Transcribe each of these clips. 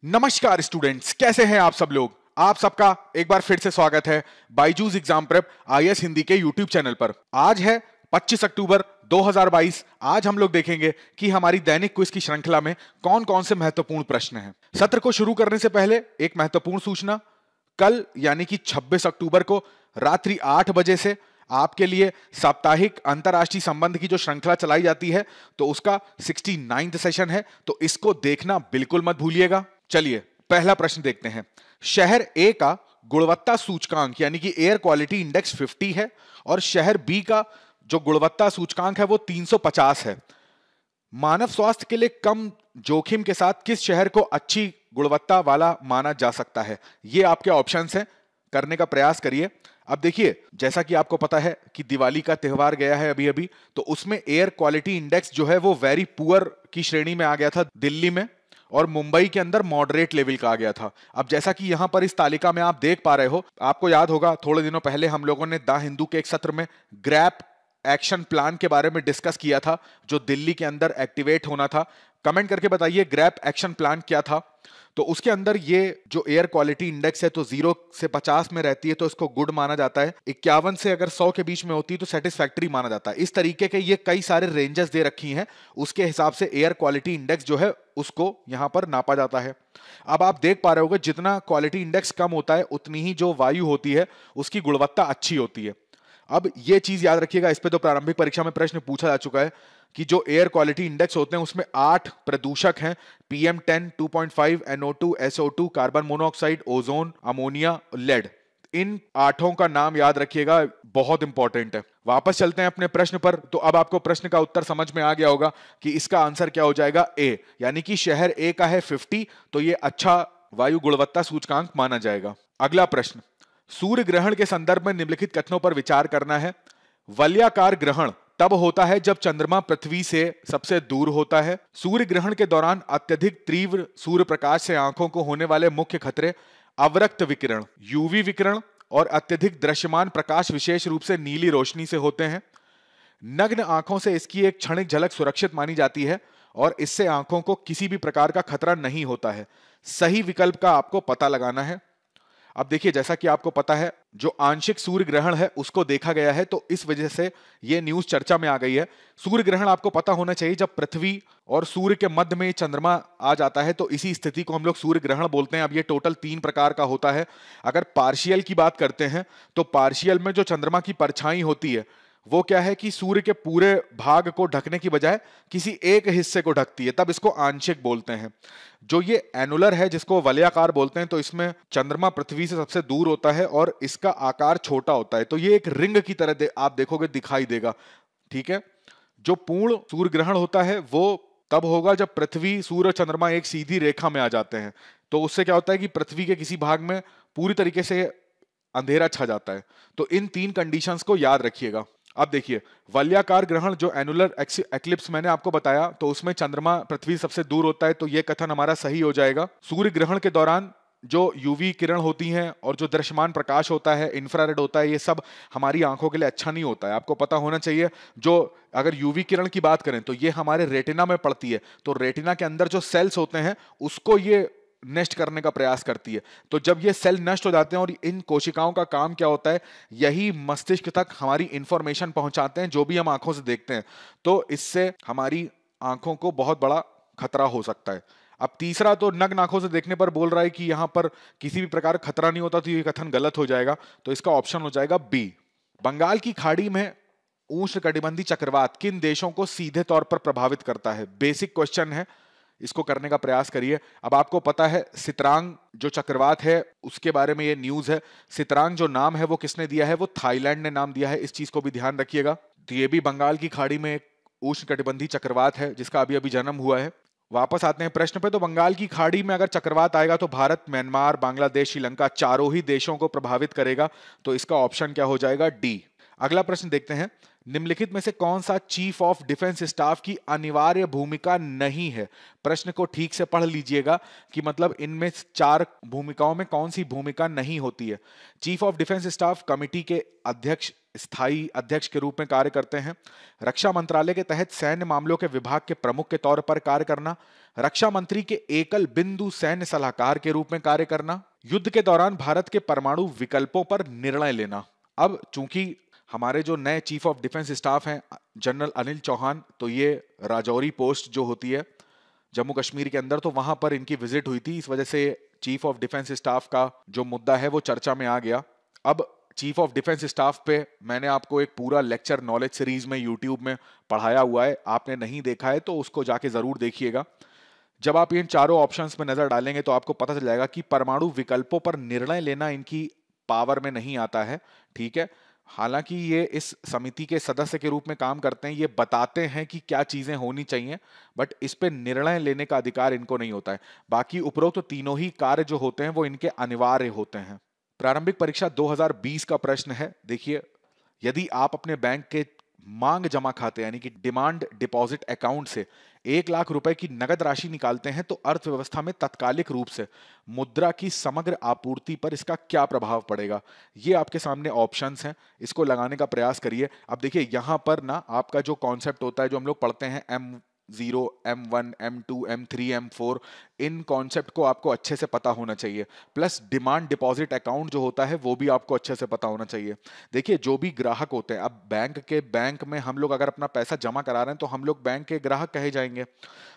नमस्कार स्टूडेंट्स, कैसे हैं आप सब लोग। आप सबका एक बार फिर से स्वागत है Byju's exam prep IAS Hindi के यूट्यूब चैनल पर। आज है 25 अक्टूबर 2022। आज हम लोग देखेंगे कि हमारी दैनिक क्विज की श्रृंखला में कौन कौन से महत्वपूर्ण प्रश्न हैं। सत्र को शुरू करने से पहले एक महत्वपूर्ण सूचना, कल यानी कि 26 अक्टूबर को रात्रि 8 बजे से आपके लिए साप्ताहिक अंतरराष्ट्रीय संबंध की जो श्रृंखला चलाई जाती है, तो उसका 69वां सेशन है, तो इसको देखना बिल्कुल मत भूलिएगा। चलिए पहला प्रश्न देखते हैं। शहर ए का गुणवत्ता सूचकांक यानी कि एयर क्वालिटी इंडेक्स 50 है और शहर बी का जो गुणवत्ता सूचकांक है वो 350 है। मानव स्वास्थ्य के लिए कम जोखिम के साथ किस शहर को अच्छी गुणवत्ता वाला माना जा सकता है? ये आपके ऑप्शंस हैं, करने का प्रयास करिए। अब देखिए, जैसा कि आपको पता है कि दिवाली का त्यौहार गया है अभी अभी, तो उसमें एयर क्वालिटी इंडेक्स जो है वो वेरी पुअर की श्रेणी में आ गया था दिल्ली में, और मुंबई के अंदर मॉडरेट लेवल का आ गया था। अब जैसा कि यहां पर इस तालिका में आप देख पा रहे हो, आपको याद होगा थोड़े दिनों पहले हम लोगों ने द हिंदू के एक सत्र में ग्रैप एक्शन प्लान के बारे में डिस्कस किया था, जो दिल्ली के अंदर एक्टिवेट होना था। कमेंट करके बताइए ग्रैप एक्शन प्लान क्या था। तो उसके अंदर ये जो एयर क्वालिटी इंडेक्स है तो 0 से 50 में रहती है तो इसको गुड माना जाता है, 51 से अगर 100 के बीच में होती है तो सेटिस्फैक्टरी माना जाता है। इस तरीके के ये कई सारे रेंजेस दे रखी हैं, उसके हिसाब से एयर क्वालिटी इंडेक्स जो है उसको यहां पर नापा जाता है। अब आप देख पा रहे होगे जितना क्वालिटी इंडेक्स कम होता है उतनी ही जो वायु होती है उसकी गुणवत्ता अच्छी होती है। अब ये चीज याद रखिएगा, इस पे तो प्रारंभिक परीक्षा में प्रश्न पूछा जा चुका है कि जो एयर क्वालिटी इंडेक्स होते हैं उसमें 8 प्रदूषक हैं, PM10, 2.5, NO2, SO2, carbon monoxide, ozone, ammonia, lead. इन 8 का नाम याद रखिएगा, बहुत इंपॉर्टेंट है। वापस चलते हैं अपने प्रश्न पर। तो अब आपको प्रश्न का उत्तर समझ में आ गया होगा कि इसका आंसर क्या हो जाएगा, ए, यानी कि शहर ए का है 50, तो ये अच्छा वायु गुणवत्ता सूचकांक माना जाएगा। अगला प्रश्न, सूर्य ग्रहण के संदर्भ में निम्नलिखित कथनों पर विचार करना है। वलयाकार ग्रहण तब होता है जब चंद्रमा पृथ्वी से सबसे दूर होता है। सूर्य ग्रहण के दौरान अत्यधिक तीव्र सूर्य प्रकाश से आंखों को होने वाले मुख्य खतरे अवरक्त विकिरण, यूवी विकिरण और अत्यधिक दृश्यमान प्रकाश विशेष रूप से नीली रोशनी से होते हैं। नग्न आंखों से इसकी एक क्षणिक झलक सुरक्षित मानी जाती है और इससे आंखों को किसी भी प्रकार का खतरा नहीं होता है। सही विकल्प का आपको पता लगाना है। अब देखिए, जैसा कि आपको पता है जो आंशिक सूर्य ग्रहण है उसको देखा गया है, तो इस वजह से ये न्यूज चर्चा में आ गई है। सूर्य ग्रहण आपको पता होना चाहिए जब पृथ्वी और सूर्य के मध्य में चंद्रमा आ जाता है, तो इसी स्थिति को हम लोग सूर्य ग्रहण बोलते हैं। अब ये टोटल 3 प्रकार का होता है। अगर पार्शियल की बात करते हैं तो पार्शियल में जो चंद्रमा की परछाई होती है वो क्या है कि सूर्य के पूरे भाग को ढकने की बजाय किसी एक हिस्से को ढकती है, तब इसको आंशिक बोलते हैं। जो ये एनुलर है जिसको वलयाकार बोलते हैं, तो इसमें चंद्रमा पृथ्वी से सबसे दूर होता है और इसका आकार छोटा होता है, तो ये एक रिंग की तरह आप देखोगे दिखाई देगा। ठीक है, जो पूर्ण सूर्य ग्रहण होता है वो तब होगा जब पृथ्वी, सूर्य, चंद्रमा एक सीधी रेखा में आ जाते हैं। तो उससे क्या होता है कि पृथ्वी के किसी भाग में पूरी तरीके से अंधेरा छा जाता है। तो इन 3 कंडीशंस को याद रखिएगा। अब देखिए, वलयाकार ग्रहण जो एनुलर एक्लिप्स मैंने आपको बताया, तो उसमें चंद्रमा पृथ्वी सबसे दूर होता है, तो यह कथन हमारा सही हो जाएगा। सूर्य ग्रहण के दौरान जो यूवी किरण होती हैं और जो दृश्यमान प्रकाश होता है, इंफ्रारेड होता है, ये सब हमारी आंखों के लिए अच्छा नहीं होता है। आपको पता होना चाहिए, जो अगर यूवी किरण की बात करें तो ये हमारे रेटिना में पड़ती है, तो रेटिना के अंदर जो सेल्स होते हैं उसको ये नष्ट करने का प्रयास करती है। तो जब ये सेल नष्ट हो जाते हैं, और इन कोशिकाओं का काम क्या होता है, यही मस्तिष्क तक हमारी इंफॉर्मेशन पहुंचाते हैं जो भी हम आंखों से देखते हैं, तो इससे हमारी आंखों को बहुत बड़ा खतरा हो सकता है। अब तीसरा, तो नग्न आंखों से देखने पर बोल रहा है कि यहां पर किसी भी प्रकार का खतरा नहीं होता, तो ये कथन गलत हो जाएगा। तो इसका ऑप्शन हो जाएगा बी। बंगाल की खाड़ी में उष्णकटिबंधीय चक्रवात किन देशों को सीधे तौर पर प्रभावित करता है? बेसिक क्वेश्चन है, इसको करने का प्रयास करिए। अब आपको पता है सितरांग जो चक्रवात है उसके बारे में ये न्यूज है। सितरांग जो नाम है वो किसने दिया है? वो थाईलैंड ने नाम दिया है, इस चीज को भी ध्यान रखिएगा। तो ये भी बंगाल की खाड़ी में एक उष्णकटिबंधीय चक्रवात है जिसका अभी अभी जन्म हुआ है। वापस आते हैं प्रश्न पे। तो बंगाल की खाड़ी में अगर चक्रवात आएगा तो भारत, म्यांमार, बांग्लादेश, श्रीलंका, चारों ही देशों को प्रभावित करेगा, तो इसका ऑप्शन क्या हो जाएगा? डी। अगला प्रश्न देखते हैं। निम्नलिखित में से कौन सा चीफ ऑफ डिफेंस स्टाफ की अनिवार्य भूमिका नहीं है? प्रश्न को ठीक से पढ़ लीजिएगा कि मतलब इनमें 4 भूमिकाओं में कौन सी भूमिका नहीं होती है। Chief of defence staff committee के अध्यक्ष, स्थायी अध्यक्ष के रूप में कार्य करते हैं। रक्षा मंत्रालय के तहत सैन्य मामलों के विभाग के प्रमुख के तौर पर कार्य करना। रक्षा मंत्री के एकल बिंदु सैन्य सलाहकार के रूप में कार्य करना। युद्ध के दौरान भारत के परमाणु विकल्पों पर निर्णय लेना। अब चूंकि हमारे जो नए चीफ ऑफ डिफेंस स्टाफ हैं जनरल अनिल चौहान, तो ये राजौरी पोस्ट जो होती है जम्मू कश्मीर के अंदर, तो वहां पर इनकी विजिट हुई थी। इस वजह से चीफ ऑफ डिफेंस स्टाफ का जो मुद्दा है वो चर्चा में आ गया। अब चीफ ऑफ डिफेंस स्टाफ पे मैंने आपको एक पूरा लेक्चर नॉलेज सीरीज में यूट्यूब में पढ़ाया हुआ है, आपने नहीं देखा है तो उसको जाके जरूर देखिएगा। जब आप इन चारों ऑप्शंस में नजर डालेंगे तो आपको पता चल जाएगा कि परमाणु विकल्पों पर निर्णय लेना इनकी पावर में नहीं आता है, ठीक है। हालांकि ये इस समिति के सदस्य के रूप में काम करते हैं, ये बताते हैं कि क्या चीजें होनी चाहिए, बट इस पे निर्णय लेने का अधिकार इनको नहीं होता है। बाकी उपरोक्त तो तीनों ही कार्य जो होते हैं वो इनके अनिवार्य होते हैं। प्रारंभिक परीक्षा 2020 का प्रश्न है, देखिए, यदि आप अपने बैंक के मांग जमा खाते यानी कि डिमांड डिपॉजिट अकाउंट से 1 लाख रुपए की नगद राशि निकालते हैं तो अर्थव्यवस्था में तात्कालिक रूप से मुद्रा की समग्र आपूर्ति पर इसका क्या प्रभाव पड़ेगा? ये आपके सामने ऑप्शंस हैं, इसको लगाने का प्रयास करिए। अब देखिए यहां पर ना आपका जो कॉन्सेप्ट होता है, जो हम लोग पढ़ते हैं M0, M1, M2, M3, M4, इन कॉन्सेप्ट को आपको अच्छे से पता होना चाहिए। प्लस डिमांड डिपॉजिट अकाउंट जो होता है वो भी आपको अच्छे से पता होना चाहिए। देखिए जो भी ग्राहक होते हैं, अब बैंक में हम लोग अगर अपना पैसा जमा करा रहे हैं तो हम लोग बैंक के ग्राहक कहे जाएंगे।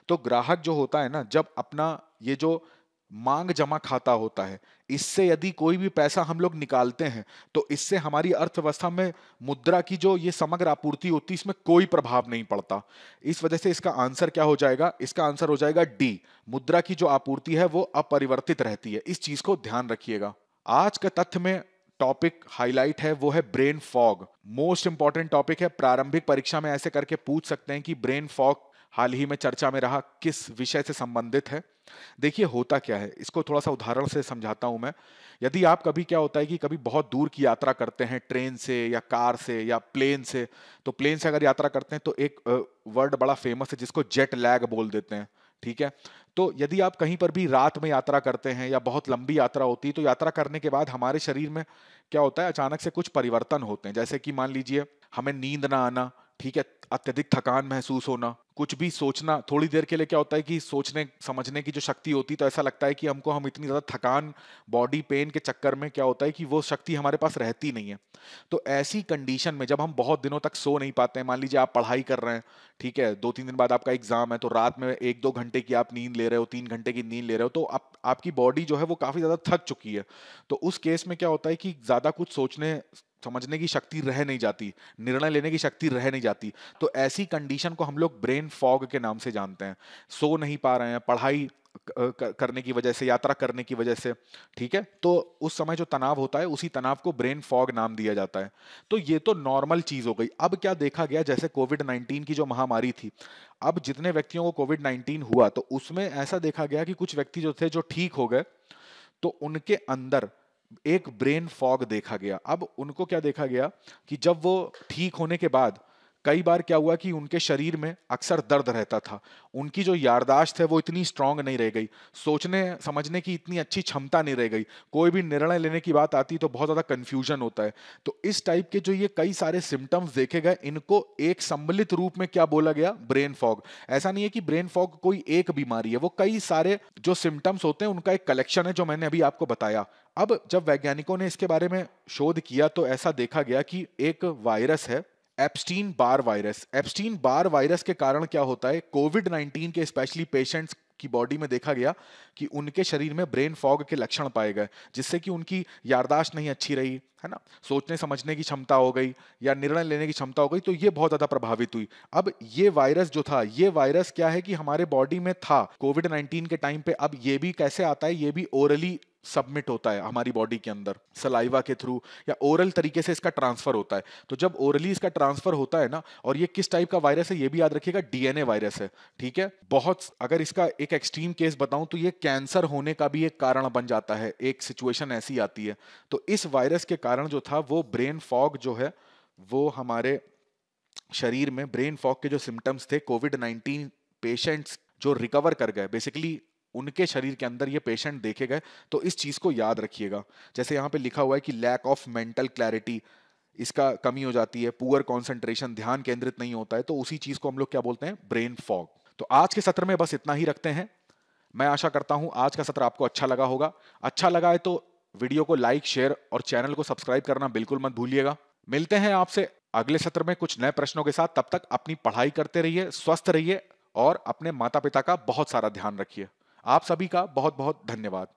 तो ग्राहक जो होता है ना, जब अपना ये जो मांग जमा खाता होता है, इससे यदि कोई भी पैसा हम लोग निकालते हैं तो इससे हमारी अर्थव्यवस्था में मुद्रा की जो ये समग्र आपूर्ति होती है इसमें कोई प्रभाव नहीं पड़ता। इस वजह से इसका आंसर क्या हो जाएगा? इसका आंसर हो जाएगा डी, मुद्रा की जो आपूर्ति है वो अपरिवर्तित रहती है। इस चीज को ध्यान रखिएगा। आज का तथ्य में टॉपिक हाईलाइट है वो है brain fog. Most important topic है, प्रारंभिक परीक्षा में ऐसे करके पूछ सकते हैं कि ब्रेन फॉग हाल ही में चर्चा में रहा, किस विषय से संबंधित है। देखिए होता क्या है, इसको थोड़ा सा उदाहरण से समझाता हूं मैं। यदि आप कभी, क्या होता है कि कभी बहुत दूर की यात्रा करते हैं ट्रेन से या कार से या प्लेन से, तो प्लेन से अगर यात्रा करते हैं तो एक वर्ड बड़ा फेमस है जिसको जेट लैग बोल देते हैं, ठीक है। तो यदि आप कहीं पर भी रात में यात्रा करते हैं या बहुत लंबी यात्रा होती है, तो यात्रा करने के बाद हमारे शरीर में क्या होता है, अचानक से कुछ परिवर्तन होते हैं। जैसे कि मान लीजिए हमें नींद ना आना, ठीक है, अत्यधिक थकान महसूस होना, कुछ भी सोचना, थोड़ी देर के लिए क्या होता है कि सोचने समझने की जो शक्ति होती है, तो ऐसा लगता है कि हम इतनी ज्यादा थकान, बॉडी पेन के चक्कर में क्या होता है कि वो शक्ति हमारे पास रहती नहीं है। तो ऐसी कंडीशन में जब हम बहुत दिनों तक सो नहीं पाते हैं, मान लीजिए आप पढ़ाई कर रहे हैं, ठीक है, 2-3 दिन बाद आपका एग्जाम है, तो रात में 1-2 घंटे की आप नींद ले रहे हो, 3 घंटे की नींद ले रहे हो, तो आपकी बॉडी जो है वो काफी ज्यादा थक चुकी है। तो उस केस में क्या होता है कि ज्यादा कुछ सोचने समझने की शक्ति रह नहीं जाती, निर्णय लेने की शक्ति रह नहीं जाती। तो ऐसी कंडीशन को हम लोग ब्रेन फॉग के नाम से जानते हैं। सो नहीं पा रहे हैं पढ़ाई करने की वजह से, यात्रा करने की वजह से, ठीक है, तो उस समय जो तनाव होता है उसी तनाव को ब्रेन फॉग नाम दिया जाता है। तो ये तो नॉर्मल चीज हो गई। अब क्या देखा गया, जैसे कोविड-19 की जो महामारी थी, अब जितने व्यक्तियों को कोविड-19 हुआ तो उसमें ऐसा देखा गया कि कुछ व्यक्ति जो थे जो ठीक हो गए, तो उनके अंदर एक ब्रेन फॉग देखा गया। अब उनको क्या देखा गया कि जब वो ठीक होने के बाद कई बार क्या हुआ कि उनके शरीर में अक्सर दर्द रहता था, उनकी जो याददाश्त है वो इतनी स्ट्रांग नहीं रह गई, सोचने समझने की इतनी अच्छी क्षमता नहीं रह गई, कोई भी निर्णय लेने की बात आती तो बहुत ज्यादा कंफ्यूजन होता है। तो इस टाइप के जो ये कई सारे सिम्टम्स देखे गए, इनको एक सम्मिलित रूप में क्या बोला गया, ब्रेन फॉग। ऐसा नहीं है कि ब्रेन फॉग कोई एक बीमारी है, वो कई सारे जो सिम्टम्स होते हैं उनका एक कलेक्शन है जो मैंने अभी आपको बताया। अब जब वैज्ञानिकों ने इसके बारे में शोध किया तो ऐसा देखा गया कि एक वायरस है, Epstein Barr virus. Epstein Barr virus के कारण क्या होता है, कोविड-19 के स्पेशली पेशेंट्स की बॉडी में देखा गया कि उनके शरीर में ब्रेन फॉग के लक्षण पाए गए, जिससे कि उनकी याददाश्त नहीं अच्छी रही, है ना, सोचने समझने की क्षमता हो गई या निर्णय लेने की क्षमता हो गई, तो ये बहुत ज्यादा प्रभावित हुई। अब ये वायरस जो था, ये वायरस क्या है कि हमारे बॉडी में था कोविड-19 के टाइम पे। अब ये भी कैसे आता है, ये भी ओरली सबमिट होता है हमारी बॉडी के अंदर, सलाइवा के थ्रू या ओरल तरीके से इसका ट्रांसफर होता है। तो जब ओरली इसका ट्रांसफर होता है ना, और ये किस टाइप का वायरस है ये भी याद रखिएगा, डीएनए वायरस है, ठीक है। बहुत, अगर इसका एक एक्सट्रीम केस बताऊं तो ये कैंसर होने का भी एक कारण बन जाता है, एक सिचुएशन ऐसी आती है। तो इस वायरस के कारण जो था वो ब्रेन फॉग जो है वो हमारे शरीर में ब्रेन फॉग के जो सिम्टम्स थे कोविड-19 पेशेंट्स जो रिकवर कर गए, बेसिकली उनके शरीर के अंदर ये पेशेंट देखे गए। तो इस चीज को याद रखिएगा। जैसे यहाँ पे लिखा हुआ है कि लैक ऑफ मेंटल क्लैरिटी, इसका कमी हो जाती है, पुअर कंसंट्रेशन, ध्यान केंद्रित नहीं होता है, तो उसी चीज को हम लोग क्या बोलते हैं, ब्रेन फॉग। तो आज के सत्र में बस इतना ही रखते हैं। मैं आशा करता हूं आज का सत्र आपको अच्छा लगा होगा। अच्छा लगा है तो वीडियो को लाइक, शेयर और चैनल को सब्सक्राइब करना बिल्कुल मत भूलिएगा। मिलते हैं आपसे अगले सत्र में कुछ नए प्रश्नों के साथ। तब तक अपनी पढ़ाई करते रहिए, स्वस्थ रहिए और अपने माता पिता का बहुत सारा ध्यान रखिए। आप सभी का बहुत बहुत धन्यवाद।